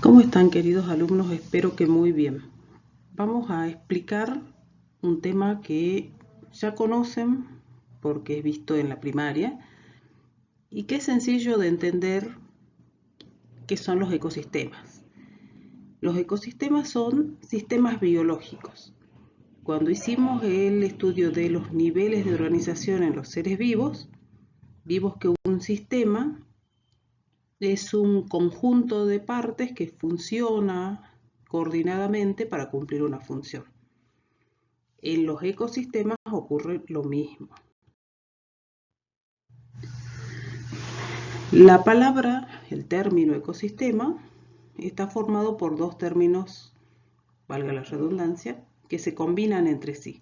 ¿Cómo están, queridos alumnos? Espero que muy bien. Vamos a explicar un tema que ya conocen porque es visto en la primaria y que es sencillo de entender, que son los ecosistemas. Los ecosistemas son sistemas biológicos. Cuando hicimos el estudio de los niveles de organización en los seres vivos, vimos que un sistema es un conjunto de partes que funciona coordinadamente para cumplir una función. En los ecosistemas ocurre lo mismo. La palabra, el término ecosistema, está formado por dos términos, valga la redundancia, que se combinan entre sí.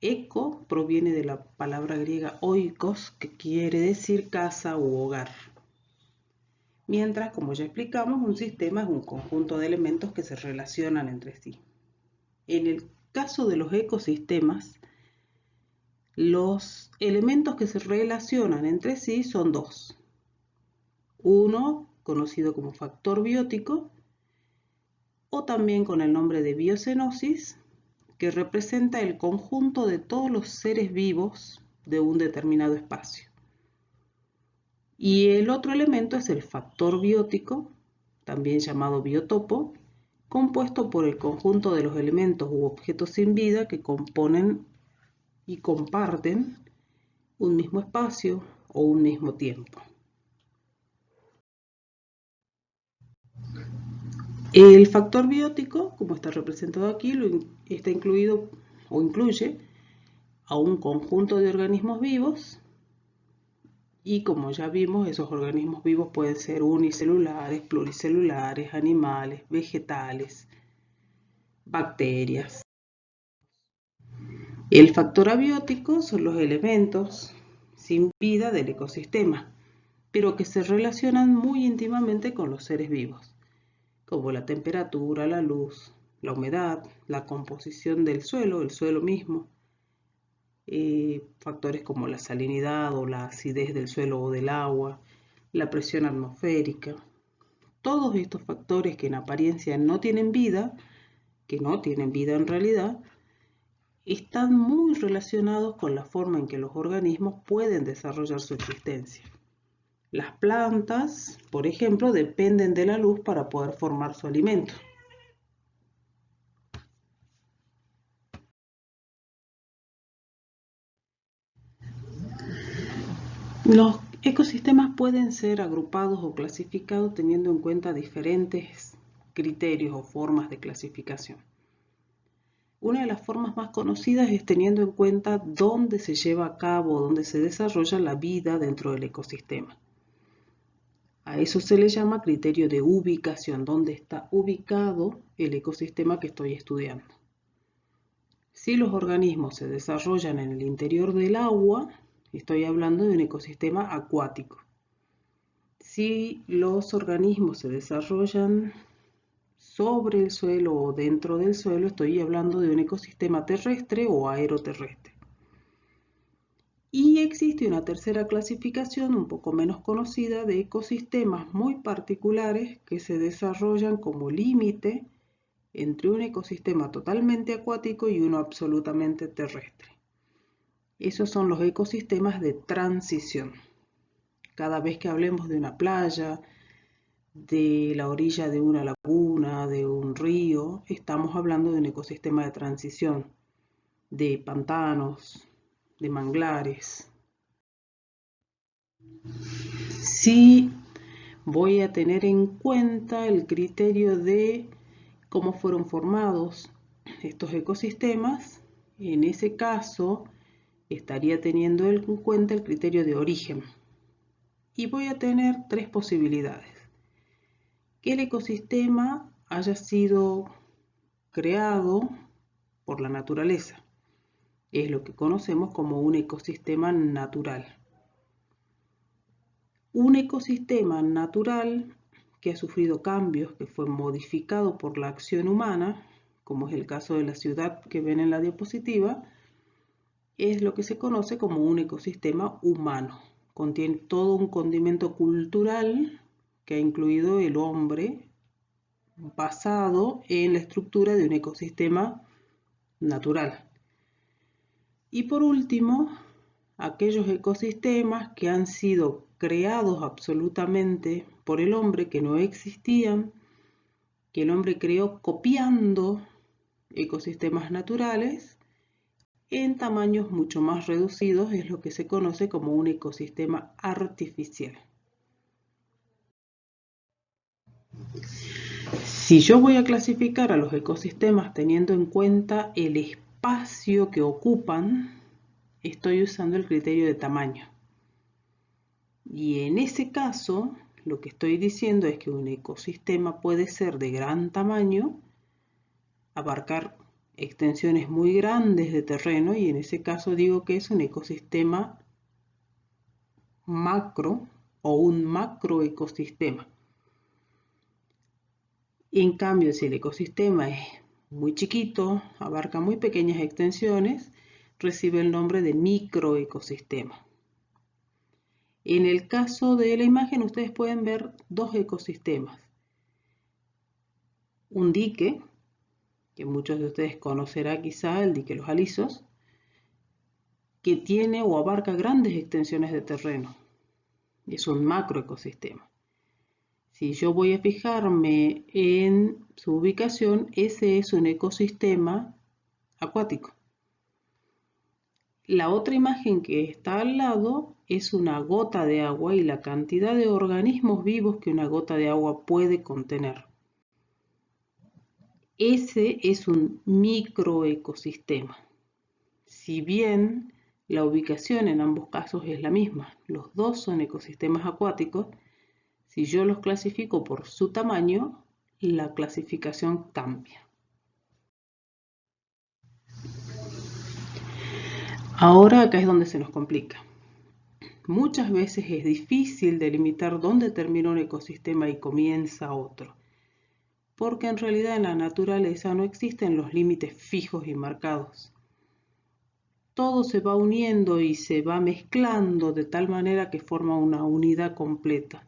Eco proviene de la palabra griega oikos, que quiere decir casa u hogar. Mientras, como ya explicamos, un sistema es un conjunto de elementos que se relacionan entre sí. En el caso de los ecosistemas, los elementos que se relacionan entre sí son dos. Uno, conocido como factor biótico, o también con el nombre de biocenosis, que representa el conjunto de todos los seres vivos de un determinado espacio. Y el otro elemento es el factor biótico, también llamado biotopo, compuesto por el conjunto de los elementos u objetos sin vida que componen y comparten un mismo espacio o un mismo tiempo. El factor biótico, como está representado aquí, está incluido o incluye a un conjunto de organismos vivos y, como ya vimos, esos organismos vivos pueden ser unicelulares, pluricelulares, animales, vegetales, bacterias. El factor abiótico son los elementos sin vida del ecosistema, pero que se relacionan muy íntimamente con los seres vivos, como la temperatura, la luz, la humedad, la composición del suelo, el suelo mismo, factores como la salinidad o la acidez del suelo o del agua, la presión atmosférica. Todos estos factores que en apariencia no tienen vida, que no tienen vida en realidad, están muy relacionados con la forma en que los organismos pueden desarrollar su existencia. Las plantas, por ejemplo, dependen de la luz para poder formar su alimento. Los ecosistemas pueden ser agrupados o clasificados teniendo en cuenta diferentes criterios o formas de clasificación. Una de las formas más conocidas es teniendo en cuenta dónde se lleva a cabo, dónde se desarrolla la vida dentro del ecosistema. A eso se le llama criterio de ubicación, dónde está ubicado el ecosistema que estoy estudiando. Si los organismos se desarrollan en el interior del agua, estoy hablando de un ecosistema acuático. Si los organismos se desarrollan sobre el suelo o dentro del suelo, estoy hablando de un ecosistema terrestre o aeroterrestre. Y existe una tercera clasificación un poco menos conocida de ecosistemas muy particulares que se desarrollan como límite entre un ecosistema totalmente acuático y uno absolutamente terrestre. Esos son los ecosistemas de transición. Cada vez que hablemos de una playa, de la orilla de una laguna, de un río, estamos hablando de un ecosistema de transición, de pantanos, de manglares. Sí, voy a tener en cuenta el criterio de cómo fueron formados estos ecosistemas. En ese caso, estaría teniendo en cuenta el criterio de origen. Y voy a tener tres posibilidades. Que el ecosistema haya sido creado por la naturaleza. Es lo que conocemos como un ecosistema natural. Un ecosistema natural que ha sufrido cambios, que fue modificado por la acción humana, como es el caso de la ciudad que ven en la diapositiva, es lo que se conoce como un ecosistema humano. Contiene todo un condimento cultural que ha incluido el hombre basado en la estructura de un ecosistema natural. Y por último, aquellos ecosistemas que han sido creados absolutamente por el hombre, que no existían, que el hombre creó copiando ecosistemas naturales en tamaños mucho más reducidos, es lo que se conoce como un ecosistema artificial. Si yo voy a clasificar a los ecosistemas teniendo en cuenta el espacio que ocupan, estoy usando el criterio de tamaño. Y en ese caso, lo que estoy diciendo es que un ecosistema puede ser de gran tamaño, abarcar extensiones muy grandes de terreno, y en ese caso digo que es un ecosistema macro o un macroecosistema. En cambio, si el ecosistema es muy chiquito, abarca muy pequeñas extensiones, recibe el nombre de microecosistema. En el caso de la imagen, ustedes pueden ver dos ecosistemas. Un dique, que muchos de ustedes conocerán quizá, el dique Los Alisos, que tiene o abarca grandes extensiones de terreno. Es un macroecosistema. Si yo voy a fijarme en su ubicación, ese es un ecosistema acuático. La otra imagen que está al lado es una gota de agua y la cantidad de organismos vivos que una gota de agua puede contener. Ese es un microecosistema. Si bien la ubicación en ambos casos es la misma, los dos son ecosistemas acuáticos, si yo los clasifico por su tamaño, la clasificación cambia. Ahora acá es donde se nos complica. Muchas veces es difícil delimitar dónde termina un ecosistema y comienza otro, porque en realidad en la naturaleza no existen los límites fijos y marcados. Todo se va uniendo y se va mezclando de tal manera que forma una unidad completa.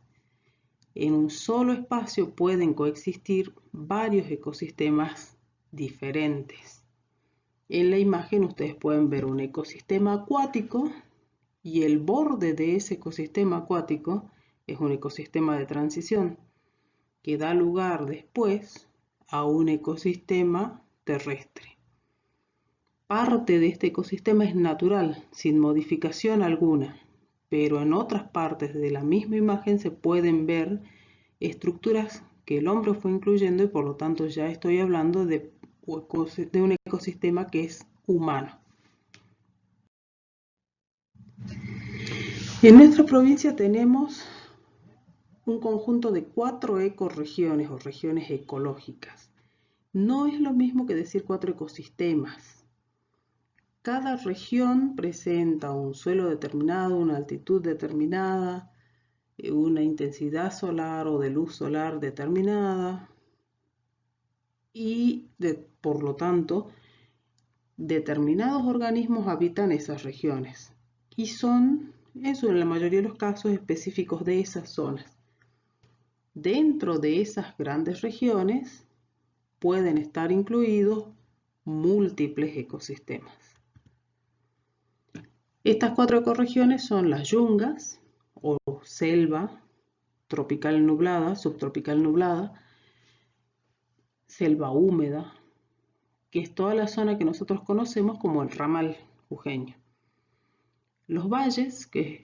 En un solo espacio pueden coexistir varios ecosistemas diferentes. En la imagen ustedes pueden ver un ecosistema acuático y el borde de ese ecosistema acuático es un ecosistema de transición que da lugar después a un ecosistema terrestre. Parte de este ecosistema es natural, sin modificación alguna, pero en otras partes de la misma imagen se pueden ver estructuras que el hombre fue incluyendo y por lo tanto ya estoy hablando de un ecosistema que es humano. En nuestra provincia tenemos un conjunto de 4 ecorregiones o regiones ecológicas. No es lo mismo que decir 4 ecosistemas. Cada región presenta un suelo determinado, una altitud determinada, una intensidad solar o de luz solar determinada y por lo tanto determinados organismos habitan esas regiones y son, eso en la mayoría de los casos, específicos de esas zonas. Dentro de esas grandes regiones pueden estar incluidos múltiples ecosistemas. Estas 4 ecorregiones son las yungas o selva tropical nublada, subtropical nublada, selva húmeda, que es toda la zona que nosotros conocemos como el ramal jujeño. Los valles, que es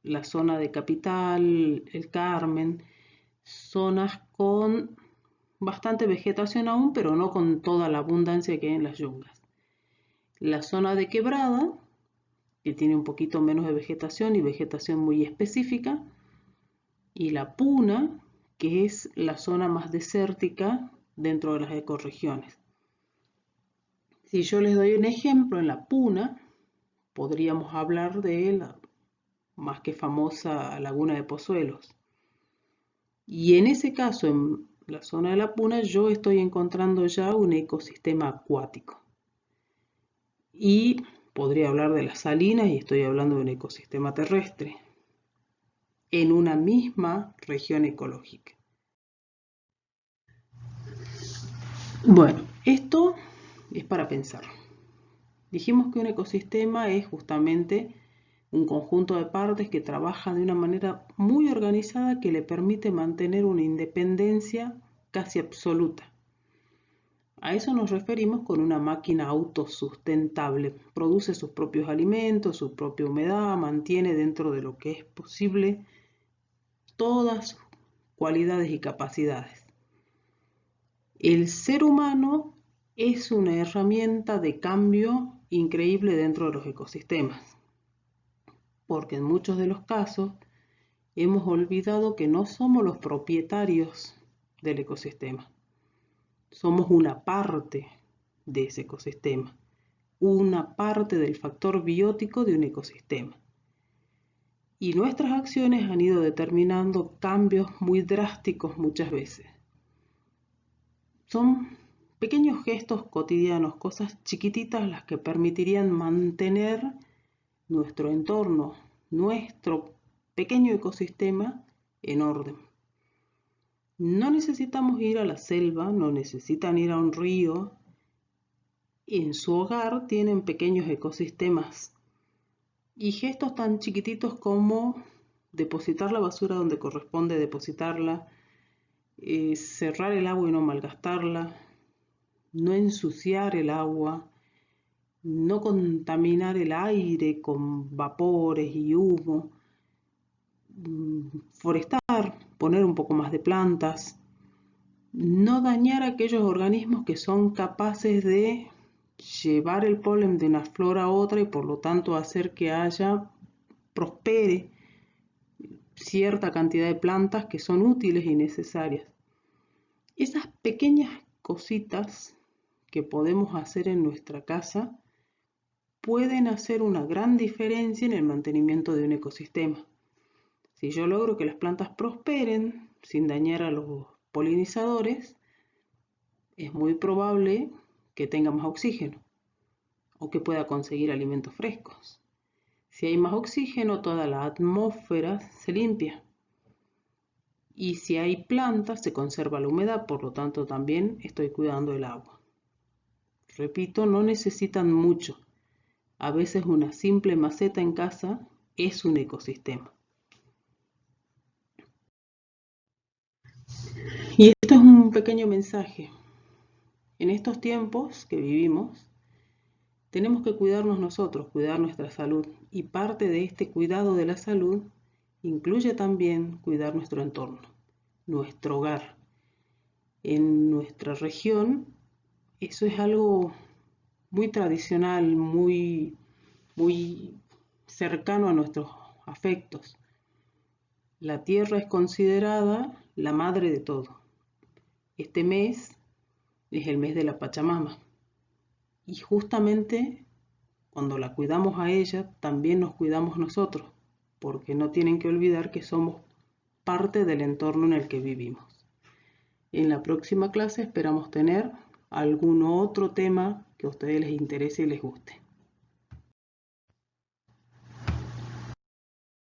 la zona de Capital, el Carmen, zonas con bastante vegetación aún, pero no con toda la abundancia que hay en las yungas. La zona de Quebrada, que tiene un poquito menos de vegetación y vegetación muy específica, y la Puna, que es la zona más desértica dentro de las ecorregiones. Si yo les doy un ejemplo, en la Puna podríamos hablar de la más que famosa laguna de Pozuelos. Y en ese caso, en la zona de la Puna, yo estoy encontrando ya un ecosistema acuático. Y podría hablar de las salinas y estoy hablando de un ecosistema terrestre en una misma región ecológica. Bueno, esto es para pensar. Dijimos que un ecosistema es justamente un conjunto de partes que trabaja de una manera muy organizada que le permite mantener una independencia casi absoluta. A eso nos referimos con una máquina autosustentable. Produce sus propios alimentos, su propia humedad, mantiene dentro de lo que es posible todas sus cualidades y capacidades. El ser humano es una herramienta de cambio increíble dentro de los ecosistemas, porque en muchos de los casos hemos olvidado que no somos los propietarios del ecosistema. Somos una parte de ese ecosistema, una parte del factor biótico de un ecosistema. Y nuestras acciones han ido determinando cambios muy drásticos muchas veces. Son pequeños gestos cotidianos, cosas chiquititas las que permitirían mantener nuestro entorno, nuestro pequeño ecosistema en orden. No necesitamos ir a la selva, no necesitan ir a un río. En su hogar tienen pequeños ecosistemas y gestos tan chiquititos como depositar la basura donde corresponde depositarla, cerrar el agua y no malgastarla, no ensuciar el agua, no contaminar el aire con vapores y humo, forestar, poner un poco más de plantas, no dañar a aquellos organismos que son capaces de llevar el polen de una flor a otra y por lo tanto hacer que prospere cierta cantidad de plantas que son útiles y necesarias. Esas pequeñas cositas que podemos hacer en nuestra casa pueden hacer una gran diferencia en el mantenimiento de un ecosistema. Si yo logro que las plantas prosperen sin dañar a los polinizadores, es muy probable que tenga más oxígeno o que pueda conseguir alimentos frescos. Si hay más oxígeno, toda la atmósfera se limpia. Y si hay plantas, se conserva la humedad, por lo tanto también estoy cuidando el agua. Repito, no necesitan mucho. A veces una simple maceta en casa es un ecosistema. Y esto es un pequeño mensaje. En estos tiempos que vivimos, tenemos que cuidarnos nosotros, cuidar nuestra salud. Y parte de este cuidado de la salud incluye también cuidar nuestro entorno, nuestro hogar. En nuestra región, eso es algo muy tradicional, muy cercano a nuestros afectos. La tierra es considerada la madre de todo. Este mes es el mes de la Pachamama. Y justamente cuando la cuidamos a ella, también nos cuidamos nosotros, porque no tienen que olvidar que somos parte del entorno en el que vivimos. En la próxima clase esperamos tener algún otro tema que a ustedes les interese y les guste.